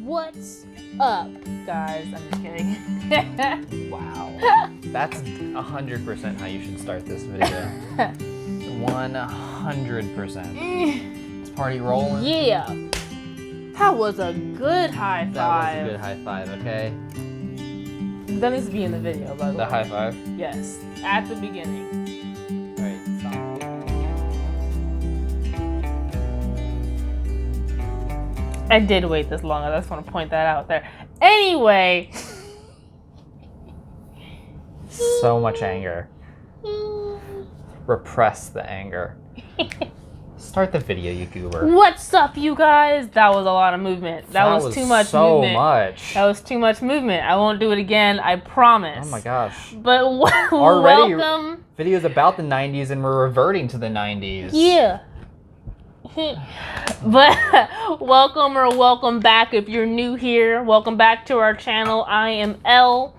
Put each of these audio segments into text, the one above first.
What's up, guys? I'm just kidding. Wow. That's 100% how you should start this video. 100%. Is party rolling? Yeah. That was a good high five. That was a good high five, okay? That needs to be in the video, by the way. The high five? Yes. At the beginning. Alright, stop. I did wait this long. I just want to point that out there. Anyway. So much anger. Repress the anger. Start the video, you goober. What's up, you guys? That was a lot of movement. That was too much movement. So much. That was too much movement. I won't do it again, I promise. Oh my gosh. But Already welcome. Videos about the 90s and we're reverting to the 90s. Yeah. But welcome back if you're new here. Welcome back to our channel. I am Elle,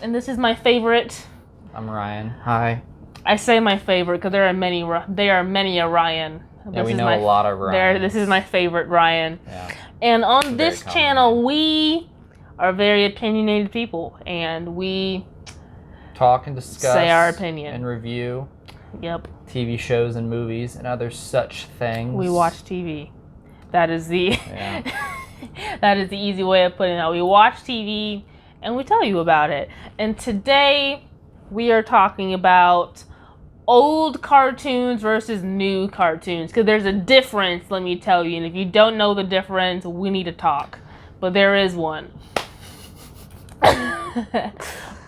and this is my favorite. I'm Ryan. Hi. I say my favorite because there are many a Ryan. Yeah, we know a lot of Ryan. This is my favorite Ryan. Yeah. And on this channel, we are very opinionated people, and we talk and discuss, say our opinion, and review. Yep. TV shows and movies and other such things. We watch TV. That is the yeah. that is the easy way of putting it. We watch TV and we tell you about it. And today we are talking about old cartoons versus new cartoons, because there's a difference, let me tell you. And if you don't know the difference, we need to talk. But there is one.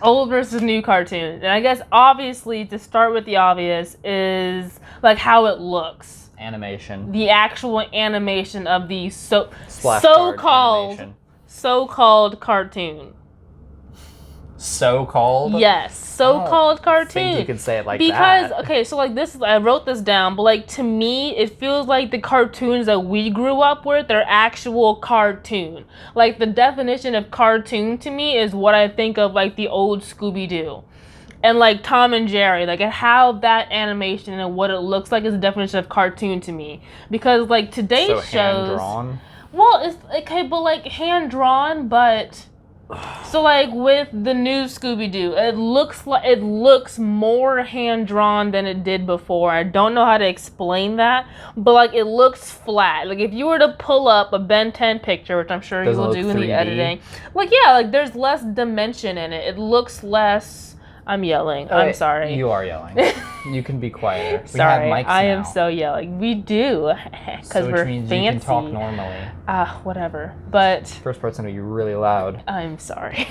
Old versus new cartoons. And I guess obviously, to start with the obvious, is like how it looks. Animation. The actual animation of the so-called cartoon. So-called? Yes, so-called cartoon. I think you could say it like that. Because, that. okay, so like this, I wrote this down, but like to me, it feels like the cartoons that we grew up with are actual cartoon. Like the definition of cartoon to me is what I think of like the old Scooby-Doo. And like Tom and Jerry, like how that animation and what it looks like is the definition of cartoon to me. Because like today's shows... hand-drawn? Well, it's okay, but like hand-drawn, but... So like with the new Scooby-Doo, it looks more hand-drawn than it did before. I don't know how to explain that, but like it looks flat. Like if you were to pull up a Ben 10 picture, which I'm sure you will do in the editing, like yeah, like there's less dimension in it. It looks less. I'm yelling. I'm sorry. You are yelling. You can be quieter. Sorry, we have mics now. I am so yelling. We do, because we're means fancy. You can talk normally. Whatever. But first part's gonna be really loud. I'm sorry.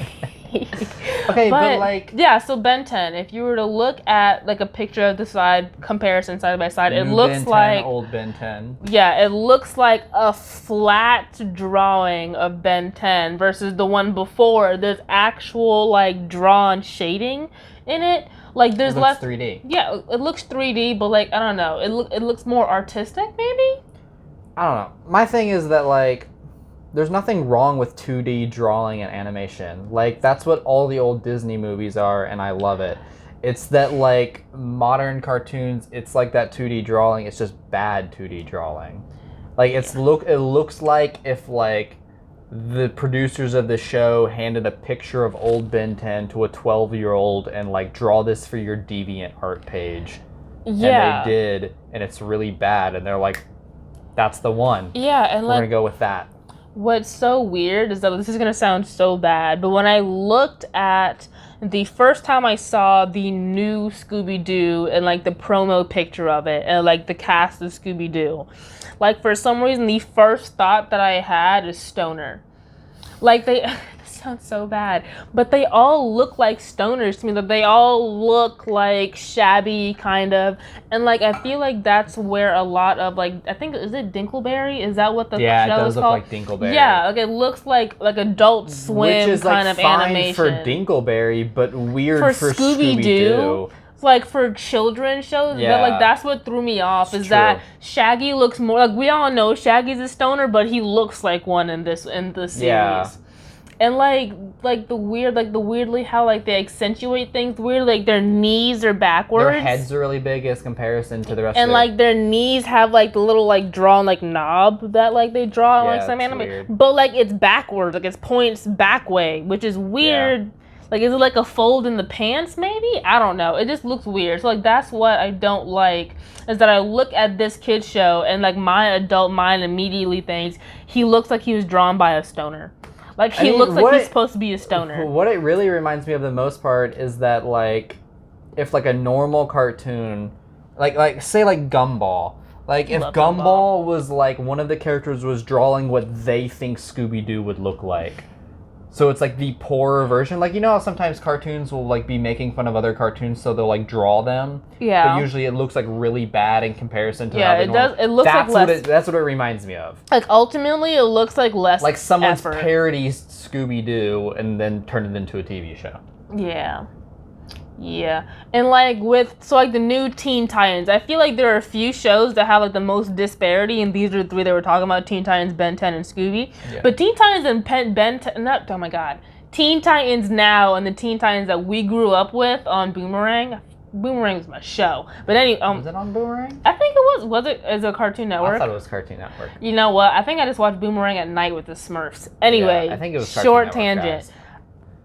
Okay, but like yeah. So Ben 10. If you were to look at like a picture of the comparison side by side, it looks Ben 10, like old Ben 10. Yeah, it looks like a flat drawing of Ben 10 versus the one before. There's actual like drawn shading in it. Like there's it looks 3D. Yeah, it looks 3D, but like I don't know. It looks more artistic maybe. I don't know. My thing is that like there's nothing wrong with 2D drawing and animation. Like that's what all the old Disney movies are, and I love it. It's that like modern cartoons, it's like that 2D drawing, it's just bad 2D drawing. Like it looks like if like the producers of the show handed a picture of old Ben 10 to a 12-year-old and like draw this for your DeviantArt page. Yeah. And they did, and it's really bad, and they're like, that's the one. Yeah, and we're gonna go with that. What's so weird is that this is going to sound so bad, but when I looked at the first time I saw the new Scooby-Doo and like the promo picture of it and like the cast of Scooby-Doo, like for some reason the first thought that I had is stoner. Like this sounds so bad, but they all look like stoners to me. That they all look like shabby kind of, and like I feel like that's where a lot of like I think is it Dinkleberry? Is that what the show is called? Yeah, it does look like Dinkleberry. Yeah, like it looks like Adult Swim which is kind like of fine animation for Dinkleberry, but weird for Scooby-Doo. Like for children's shows, yeah. Like that's what threw me off. It's is true. That Shaggy looks more like we all know Shaggy's a stoner, but he looks like one in the series. Yeah. And the weirdly how like they accentuate things weird, like their knees are backwards. Their heads are really big as comparison to the rest and of like their knees have like the little like drawn like knob that like they draw like some anime. Weird. But like it's backwards, like it's points back way, which is weird. Yeah. Like, is it like a fold in the pants, maybe? I don't know. It just looks weird. So, like, that's what I don't like, is that I look at this kid's show, and, like, my adult mind immediately thinks he looks like he was drawn by a stoner. Like, he looks like he's supposed to be a stoner. What it really reminds me of the most part is that, like, if, like, a normal cartoon, like say, like, Gumball. Like, if Gumball was, like, one of the characters was drawing what they think Scooby-Doo would look like. So it's like the poorer version. Like, you know how sometimes cartoons will like be making fun of other cartoons, so they'll like draw them. Yeah. But usually it looks like really bad in comparison to how they does. It looks like less. That's what it reminds me of. Like ultimately, it looks like less. Like someone's effort. parodied Scooby-Doo and then turned it into a TV show. Yeah. Yeah, and like like the new Teen Titans, I feel like there are a few shows that have like the most disparity, and these are the three that we're talking about: Teen Titans, Ben 10, and Scooby. Yeah. But Teen Titans and Ben 10, oh my God, Teen Titans now and the Teen Titans that we grew up with on Boomerang. Boomerang was my show, but anyway, was it on Boomerang? I think it was. Was it as a Cartoon Network? I thought it was Cartoon Network. You know what? I think I just watched Boomerang at night with the Smurfs. Anyway, yeah, I think it was short Cartoon Network, tangent. Guys.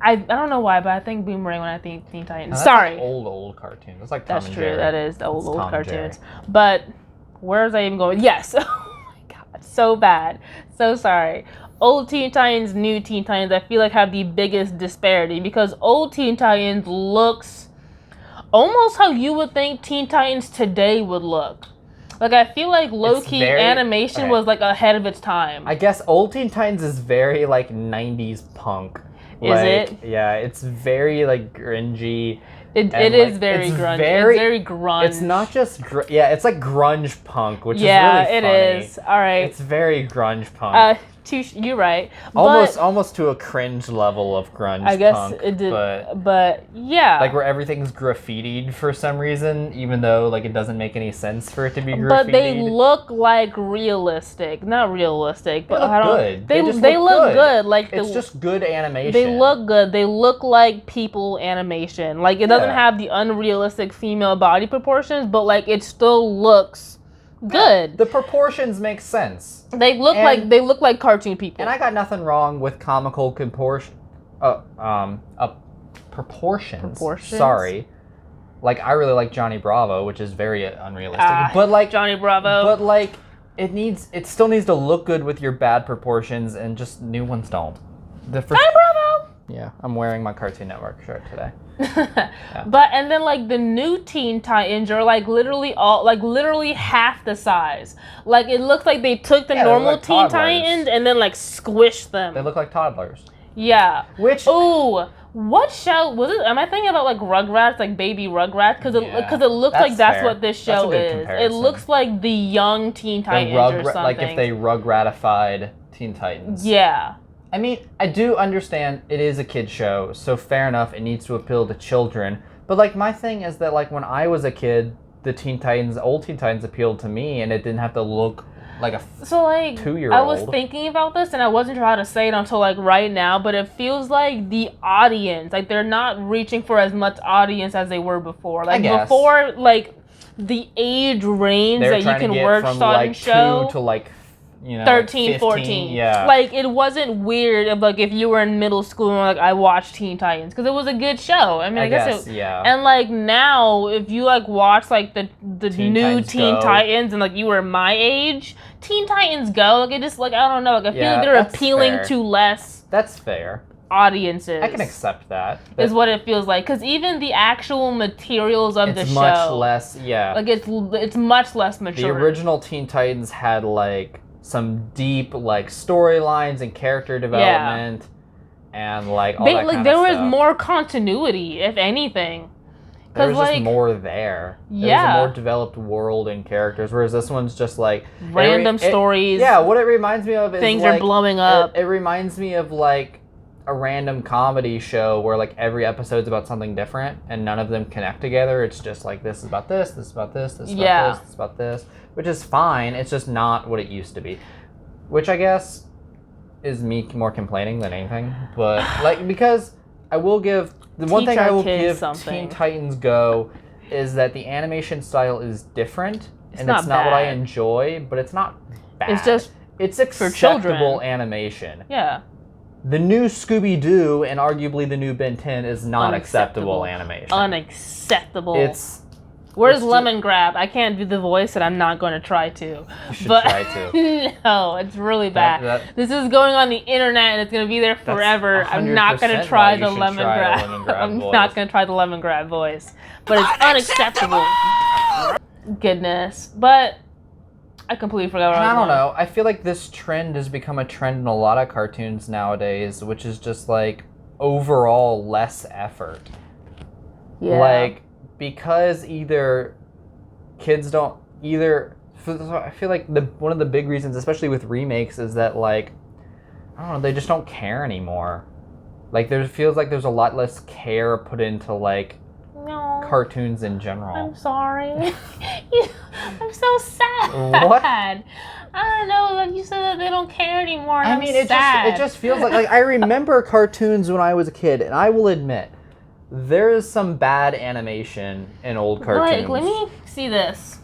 I don't know why, but I think Boomerang when I think Teen Titans. No, that's Sorry. like old cartoons. That's like Tom and Jerry. That's true. That is the old cartoons. Jerry. But where was I even going? Yes. Oh my God. So bad. So sorry. Old Teen Titans, new Teen Titans, I feel like have the biggest disparity because old Teen Titans looks almost how you would think Teen Titans today would look. Like, I feel like low-key animation was like ahead of its time. I guess old Teen Titans is very like 90s punk. Is it? Yeah, it's very like grungy. It is very grungy. It's very grunge. It's not just it's like grunge punk, which is really funny. Yeah, it is. All right. It's very grunge punk. You're right. Almost to a cringe level of grunge. I guess punk, it did, but yeah. Like where everything's graffitied for some reason, even though like it doesn't make any sense for it to be graffitied. But they look like realistic, not realistic. But they look good. They look good. Like it's just good animation. They look good. They look like people animation. Like it doesn't have the unrealistic female body proportions, but like it still looks good. Yeah, the proportions make sense. They look like cartoon people. And I got nothing wrong with comical proportions. Sorry. Like I really like Johnny Bravo, which is very unrealistic. But like Johnny Bravo. But like it still needs to look good with your bad proportions, and just new ones don't. Johnny Bravo. Yeah, I'm wearing my Cartoon Network shirt today. Yeah. But and then like the new Teen Titans are like literally half the size. Like it looks like they took the normal Teen Titans and then like squished them. They look like toddlers. Yeah. Which what show was it? Am I thinking about like Rugrats, like baby Rugrats? Because it looks like that's what this show is. It looks like the young Teen Titans or something. Like if they Rugratified Teen Titans. Yeah. I mean, I do understand it is a kid's show, so fair enough, it needs to appeal to children. But, like, my thing is that, like, when I was a kid, old Teen Titans appealed to me, and it didn't have to look like a 2-year-old. I was thinking about this, and I wasn't sure how to say it until, like, right now, but it feels like the audience, like, they're not reaching for as much audience as they were before. Like, before, like, the age range that you can work on a show. 2 to, like, 13, like 14. Yeah. Like, it wasn't weird if, like, if you were in middle school and, like, I watched Teen Titans. Because it was a good show. I mean, I guess yeah. And, like, now, if you, like, watch, like, the new Teen Titans and, like, you were my age, Teen Titans Go, like, it just, like, I don't know. Like, I feel like they're appealing to less... That's fair. Audiences. I can accept that. Is what it feels like. Because even the actual materials of the show... It's much less, Like, it's much less mature. The original Teen Titans had, like... some deep like storylines and character development and like all that kind of stuff. There was more continuity, if anything. There was just more there. There was a more developed world and characters, whereas this one's just like random stories. What it reminds me of is things are blowing up. It reminds me of like a random comedy show where like every episode's about something different and none of them connect together. It's just like this is about this, this is about this, this is about this, this is about this, which is fine. It's just not what it used to be. Which I guess is me more complaining than anything, but like because I will give the one thing I will give Teen Titans Go is that the animation style is different and it's not what I enjoy, but it's not bad. It's acceptable animation. Yeah. The new Scooby-Doo and arguably the new Ben 10 is not acceptable animation. Unacceptable. Where's Lemon Grab? I can't do the voice, and I'm not going to try to. You should try to. No, it's really bad. This is going on the internet, and it's going to be there forever. I'm not going to try the Lemon Grab. I'm not going to try the Lemon Grab voice. But it's unacceptable. Goodness. But I completely forgot what I was I don't know. I feel like this trend has become a trend in a lot of cartoons nowadays, which is just like overall less effort. Yeah. Like, because either kids don't I feel like one of the big reasons, especially with remakes, is that like I don't know, they just don't care anymore. Like there feels like there's a lot less care put into like cartoons in general. I'm sorry. I'm so sad. What? I don't know. Like you said that they don't care anymore. I mean, it just feels like I remember cartoons when I was a kid, and I will admit there is some bad animation in old cartoons. Like, let me see this.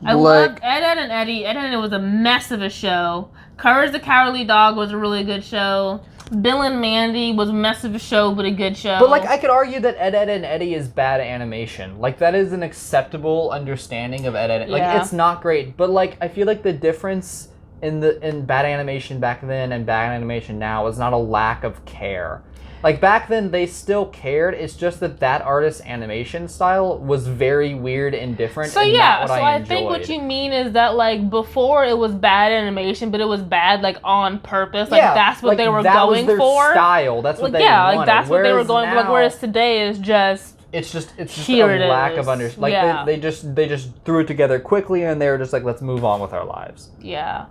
I love Ed, Edd and Eddy. Ed, Edd and Eddy was a mess of a show. Courage the Cowardly Dog was a really good show. Bill and Mandy was a mess of a show, but a good show. But like, I could argue that Ed, Edd and Eddy is bad animation. Like, that is an acceptable understanding of Ed, Edd. Like, it's not great, but like, I feel like the difference in bad animation back then and bad animation now is not a lack of care. Like, back then, they still cared. It's just that artist's animation style was very weird and different. So, and yeah. not what I think what you mean is that, like, before it was bad animation, but it was bad, like, on purpose. Like, that's what they were going for. That was their style. That's what they wanted. Yeah, like, that's what they were going for. Like, whereas today is just... It's just a lack of understanding. Like, they just threw it together quickly, and they were just like, let's move on with our lives. Yeah.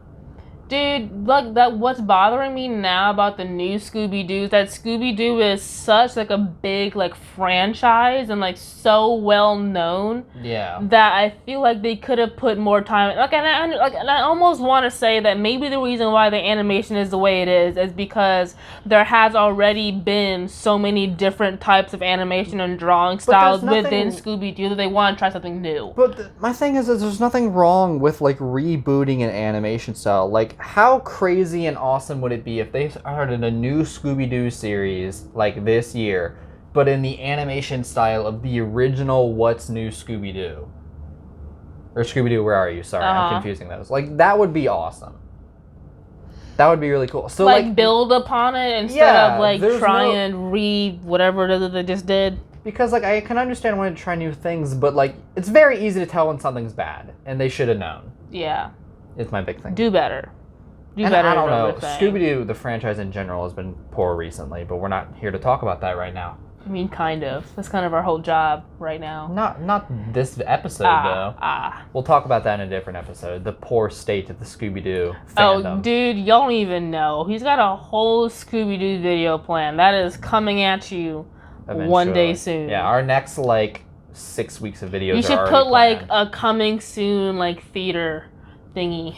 Dude, like what's bothering me now about the new Scooby-Doo is that Scooby-Doo is such like a big like franchise and like so well known. Yeah. That I feel like they could have put more time. And I almost want to say that maybe the reason why the animation is the way it is because there has already been so many different types of animation and drawing styles within Scooby-Doo that they want to try something new. But my thing is that there's nothing wrong with like rebooting an animation style. Like, how crazy and awesome would it be if they started a new Scooby-Doo series like this year, but in the animation style of the original What's New Scooby-Doo? Or Scooby-Doo, Where Are You? Sorry, I'm confusing those. Like, that would be awesome. That would be really cool. So like build upon it instead of like try and whatever it is that they just did. Because like I can understand wanting to try new things, but like it's very easy to tell when something's bad, and they should have known. Yeah. It's my big thing. Do better. I don't know. Scooby-Doo, the franchise in general, has been poor recently, but we're not here to talk about that right now. I mean, kind of. That's kind of our whole job right now. Not this episode, though. We'll talk about that in a different episode. The poor state of the Scooby-Doo fandom. Oh, dude, y'all don't even know. He's got a whole Scooby-Doo video plan. That is coming at you one day soon. Yeah, our next, 6 weeks of videos You should put, a coming soon, theater thingy.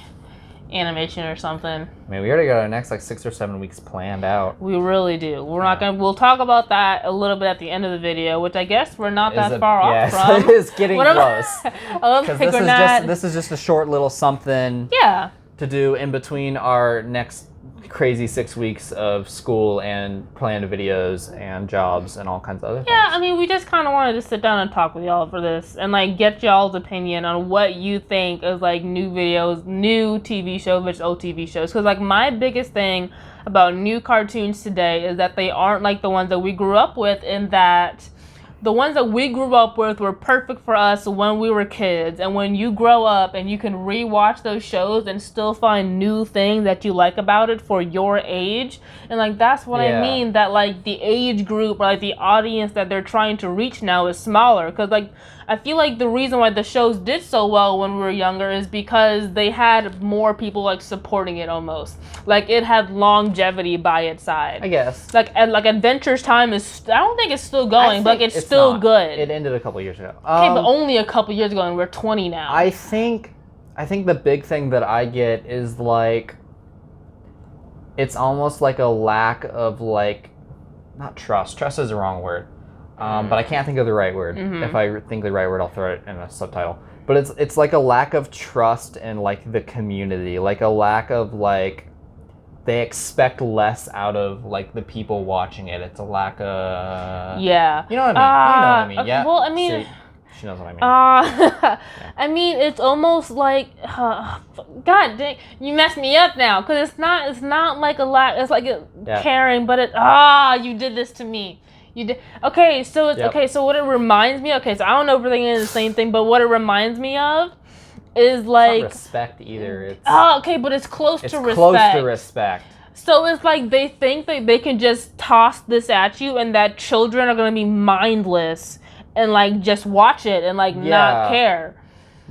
Animation or something. I mean, we already got our next 6 or 7 weeks planned out. We really do. We'll talk about that a little bit at the end of the video, which I guess we're not that far off from. It is getting close. Because like this is just a short little something to do in between our next crazy 6 weeks of school and planned videos and jobs and all kinds of other things. Yeah, I mean, we just kind of wanted to sit down and talk with y'all for this and get y'all's opinion on what you think of new videos, new TV shows versus old TV shows. Because my biggest thing about new cartoons today is that they aren't like the ones that we grew up with, in that the ones that we grew up with were perfect for us when we were kids. And when you grow up and you can rewatch those shows and still find new things that you like about it for your age. And that's what I mean, that the age group or the audience that they're trying to reach now is smaller. Because I feel like the reason why the shows did so well when we were younger is because they had more people supporting it almost. It had longevity by its side. I guess. Adventure's Time is, I don't think it's still going, but it's still good. It ended a couple years ago. Okay, but only a couple years ago, and we're 20 now. I think the big thing that I get is it's almost like a lack of like, not trust. Trust is the wrong word, but I can't think of the right word. If I think the right word, I'll throw it in a subtitle. But it's like a lack of trust in like the community, like a lack of like they expect less out of like the people watching it. It's a lack of you know what I mean. You know what I mean? Yeah. Well, I mean. See, she knows what I mean. Yeah. I mean, it's almost like, God dang, you messed me up now. Cause it's not like a lot. It's like caring, but you did this to me. You did. Okay, so it's okay. So what it reminds me. Okay, so I don't know if we're thinking the same thing, but what it reminds me of is like it's not respect either. It's okay, but it's close to respect. Close to respect. So it's like they think that they can just toss this at you, and that children are gonna be mindless and like just watch it and like not care.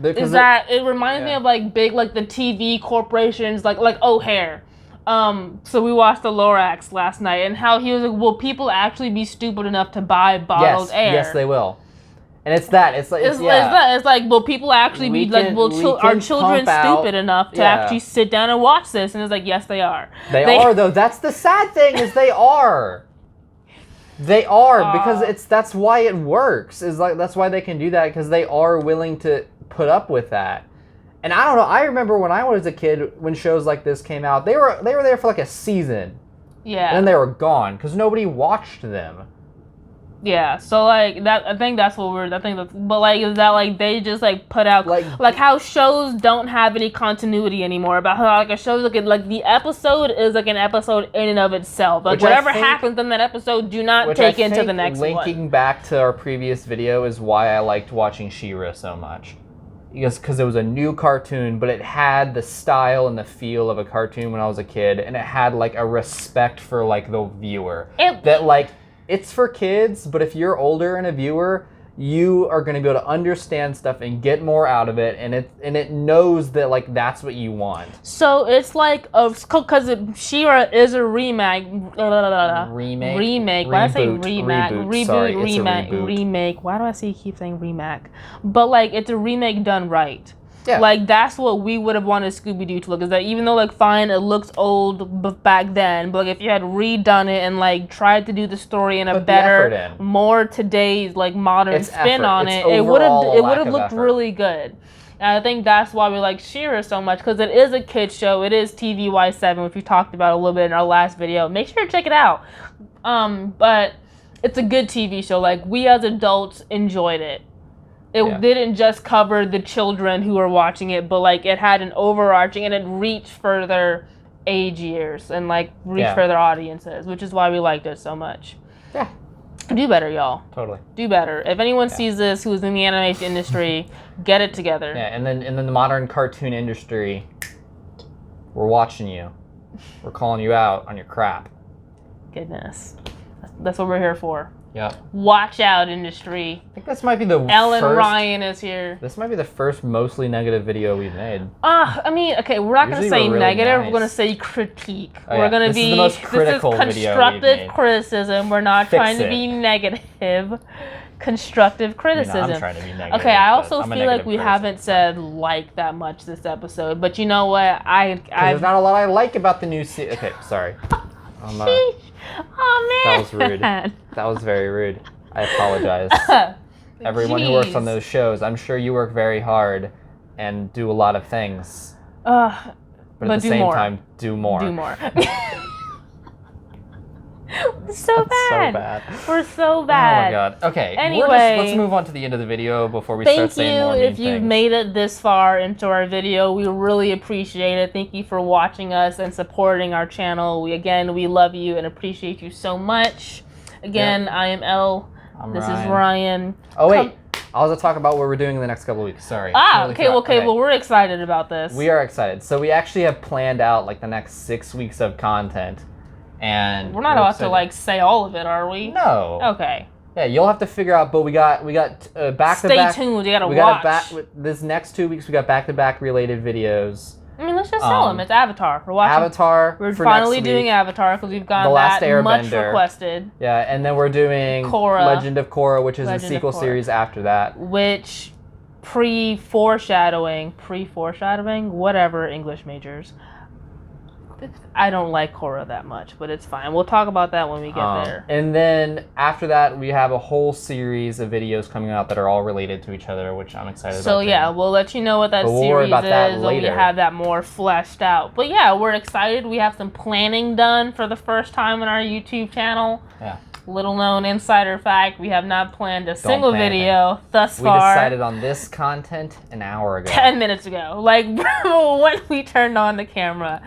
Because it reminds me of like big like the TV corporations like O'Hare. So we watched the Lorax last night and how he was like, will people actually be stupid enough to buy bottled air? Yes, they will. And it's like it's like will people actually be like are children stupid enough to actually sit down and watch this? And it's like yes, they are. They are though. That's the sad thing is they are. They are because that's why it works. Is like that's why they can do that because they are willing to put up with that. And I don't know. I remember when I was a kid, when shows like this came out, they were there for like a season. Yeah. And then they were gone because nobody watched them. Yeah, so like that, I think that's what but like is that like they just like put out like how shows don't have any continuity anymore about how like a show like the episode is like an episode in and of itself. Like whatever happens in that episode, do not take into the next one. Linking back to our previous video is why I liked watching She-Ra so much. Because it was a new cartoon, but it had the style and the feel of a cartoon when I was a kid, and it had like a respect for like the viewer. That like it's for kids, but if you're older and a viewer, you are going to be able to understand stuff and get more out of it, and it knows that like that's what you want. So it's like because She-Ra is a remake. Remake. Why do I say remake? Remake. Why do I keep saying remake? But like it's a remake done right. Yeah. Like that's what we would have wanted Scooby-Doo to look. Is that even though like fine it looks old back then, but like if you had redone it and like tried to do the story in a better, more today's like modern spin on it, it would have looked really good. And I think that's why we like She-Ra so much because it is a kids show. It is TVY7, which we talked about a little bit in our last video. Make sure to check it out. But it's a good TV show. Like we as adults enjoyed it. It didn't just cover the children who were watching it, but like it had an overarching and it reached further age years and like reached further audiences, which is why we liked it so much. Yeah. Do better, y'all. Totally. Do better. If anyone sees this who's in the animation industry, get it together. Yeah, and then the modern cartoon industry, we're watching you. We're calling you out on your crap. Goodness. That's what we're here for. Yeah. Watch out, industry. I think this might be the Elle&Ryan is here. This might be the first mostly negative video we've made. I mean, okay, we're not going to say really negative. Nice. We're going to say critique. We're going to be... This is the most critical video we've made. Constructive criticism. We're not trying to be negative. Constructive criticism. I mean, I'm trying to be negative. Okay, I also feel like we haven't said like that much this episode. But you know what? There's not a lot I like about the new season. Okay, sorry. Oh man, that was rude. That was very rude. I apologize. Everyone who works on those shows, I'm sure you work very hard and do a lot of things. But at the same time, do more. Do more. We're so bad. We're so bad. Oh my god. Okay. Anyway, let's move on to the end of the video before we start saying more mean things. Thank you if you've made it this far into our video. We really appreciate it. Thank you for watching us and supporting our channel. We love you and appreciate you so much. Again, I am Elle. This is Ryan. Oh wait. I was going to talk about what we're doing in the next couple of weeks. Sorry. Okay. Well, we're excited about this. We are excited. So we actually have planned out like the next 6 weeks of content. And we're not about to like say all of it, are we? No. Okay. Yeah, you'll have to figure out. But we got back to back. Stay tuned. You gotta watch. This next 2 weeks, we got back-to-back related videos. I mean, let's just tell them it's Avatar. We're watching Avatar. We're finally doing Avatar because we've gotten that much requested. Yeah, and then we're doing Korra. Legend of Korra, which is the sequel series after that. Which pre-foreshadowing, whatever, English majors. I don't like horror that much, but it's fine. We'll talk about that when we get there. And then after that, we have a whole series of videos coming out that are all related to each other, which I'm excited about. So yeah, we'll let you know what that series is when we have that more fleshed out. But yeah, we're excited. We have some planning done for the first time on our YouTube channel. Yeah. Little known insider fact, we have not planned a single video thus far. We decided on this content an hour ago. 10 minutes ago. Like, when we turned on the camera.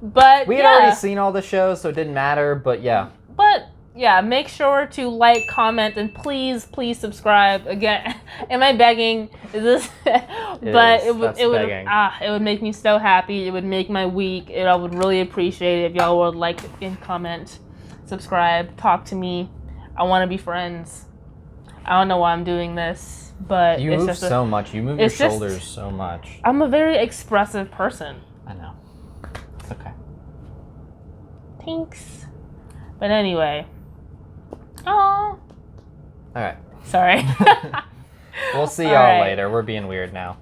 But we had already seen all the shows, so it didn't matter, but yeah. But yeah, make sure to like, comment, and please subscribe. Again, am I begging? Is this? But it would make me so happy. It would make my week. I would really appreciate it if y'all would like and comment, subscribe, talk to me. I want to be friends. I don't know why I'm doing this, but you move so much. You move your shoulders so much. I'm a very expressive person. I know. It's okay. Thanks. But anyway. Aww. All right. Sorry. We'll see y'all later. We're being weird now.